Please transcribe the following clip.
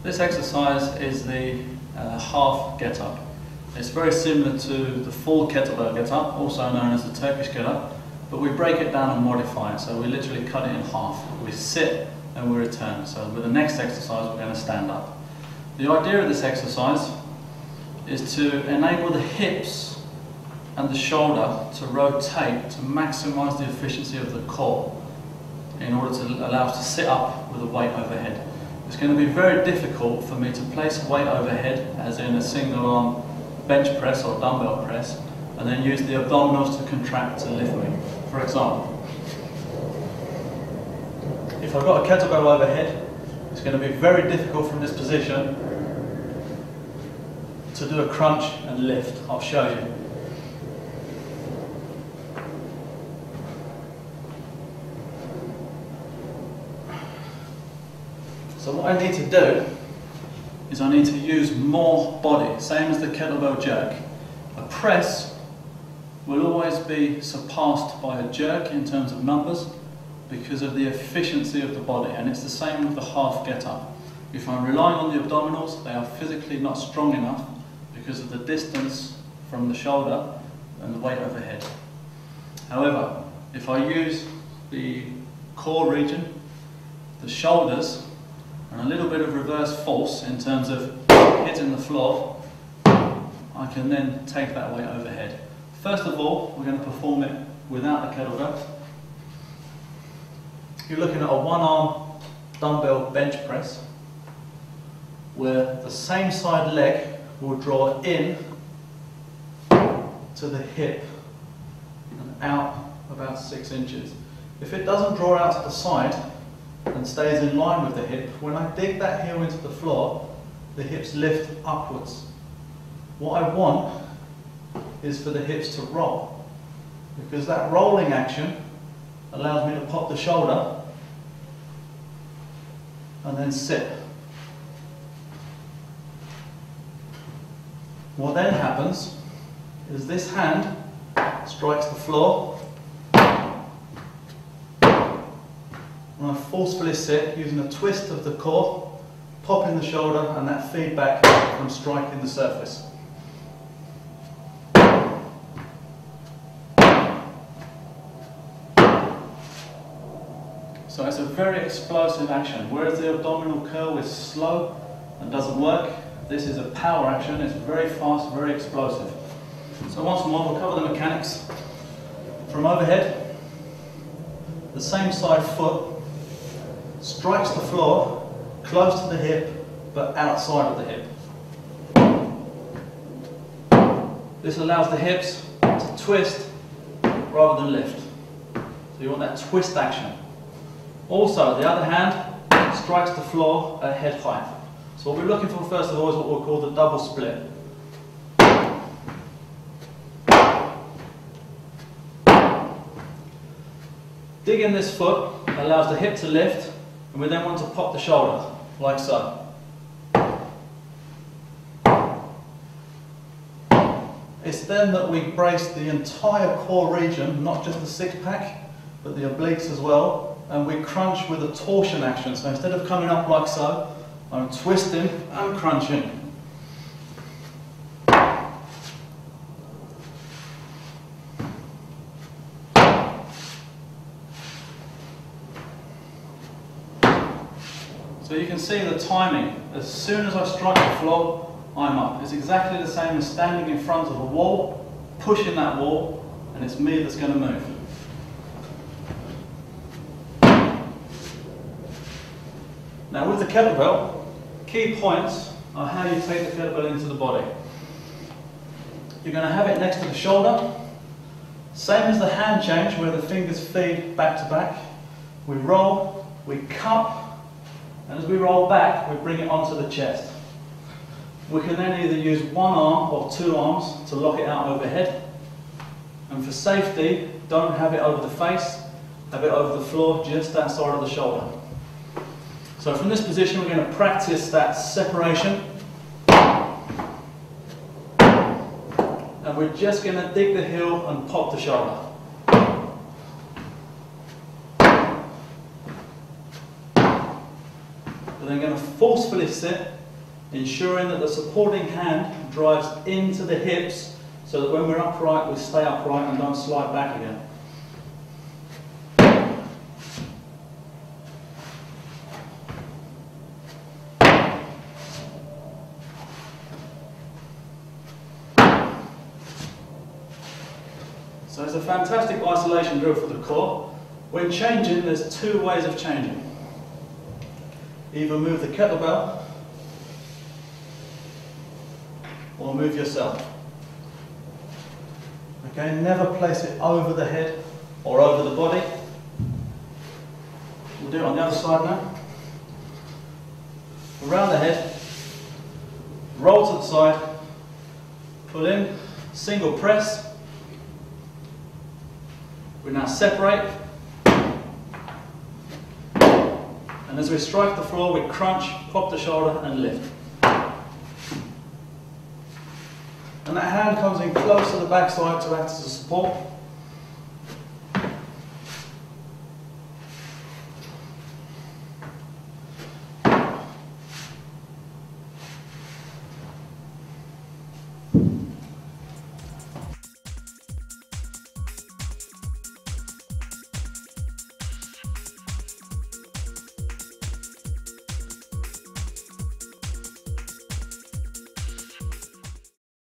This exercise is the half get-up. It's very similar to the full kettlebell get-up, also known as the Turkish get-up, but we break it down and modify it, so we literally cut it in half. We sit and we return. So with the next exercise we're going to stand up. The idea of this exercise is to enable the hips and the shoulder to rotate to maximise the efficiency of the core in order to allow us to sit up with a weight overhead. It's going to be very difficult for me to place a weight overhead, as in a single arm bench press or dumbbell press, and then use the abdominals to contract to lift me. For example, if I've got a kettlebell overhead, it's going to be very difficult from this position to do a crunch and lift. I'll show you. So what I need to do is I need to use more body, same as the kettlebell jerk. A press will always be surpassed by a jerk in terms of numbers because of the efficiency of the body, and it's the same with the half get-up. If I'm relying on the abdominals, they are physically not strong enough because of the distance from the shoulder and the weight overhead. However, if I use the core region, the shoulders, and a little bit of reverse force in terms of hitting the floor, I can then take that weight overhead. First of all, we're going to perform it without the kettlebell. You're looking at a one-arm dumbbell bench press where the same side leg will draw in to the hip and out about 6 inches. If it doesn't draw out to the side and stays in line with the hip, when I dig that heel into the floor, the hips lift upwards. What I want is for the hips to roll, because that rolling action allows me to pop the shoulder and then sit. What then happens is this hand strikes the floor and I forcefully sit using a twist of the core, popping the shoulder and that feedback from striking the surface. So it's a very explosive action. Whereas the abdominal curl is slow and doesn't work, this is a power action. It's very fast, very explosive. So once more, we'll cover the mechanics. From overhead, the same side foot strikes the floor close to the hip but outside of the hip. This allows the hips to twist rather than lift. So you want that twist action. Also, the other hand strikes the floor at head height. So what we're looking for first of all is what we'll call the double split. Digging this foot allows the hip to lift, and we then want to pop the shoulder, like so. It's then that we brace the entire core region, not just the six-pack, but the obliques as well, and we crunch with a torsion action. So instead of coming up like so, I'm twisting and crunching. So you can see the timing. As soon as I strike the floor, I'm up. It's exactly the same as standing in front of a wall, pushing that wall, and it's me that's going to move. Now with the kettlebell, key points are how you take the kettlebell into the body. You're going to have it next to the shoulder, same as the hand change where the fingers feed back to back. We roll, we cup, and as we roll back, we bring it onto the chest. We can then either use one arm or two arms to lock it out overhead. And for safety, don't have it over the face, have it over the floor just outside of the shoulder. So from this position, we're going to practice that separation. And we're just going to dig the heel and pop the shoulder. We're then going to forcefully sit ensuring that the supporting hand drives into the hips so that when we're upright, we stay upright and don't slide back again. So it's a fantastic isolation drill for the core. When changing, there's two ways of changing. Either move the kettlebell or move yourself. Okay, never place it over the head or over the body. We'll do it on the other side now. Around the head, roll to the side, pull in, single press. We now separate, and as we strike the floor, we crunch, pop the shoulder and lift. And that hand comes in close to the backside to act as a support.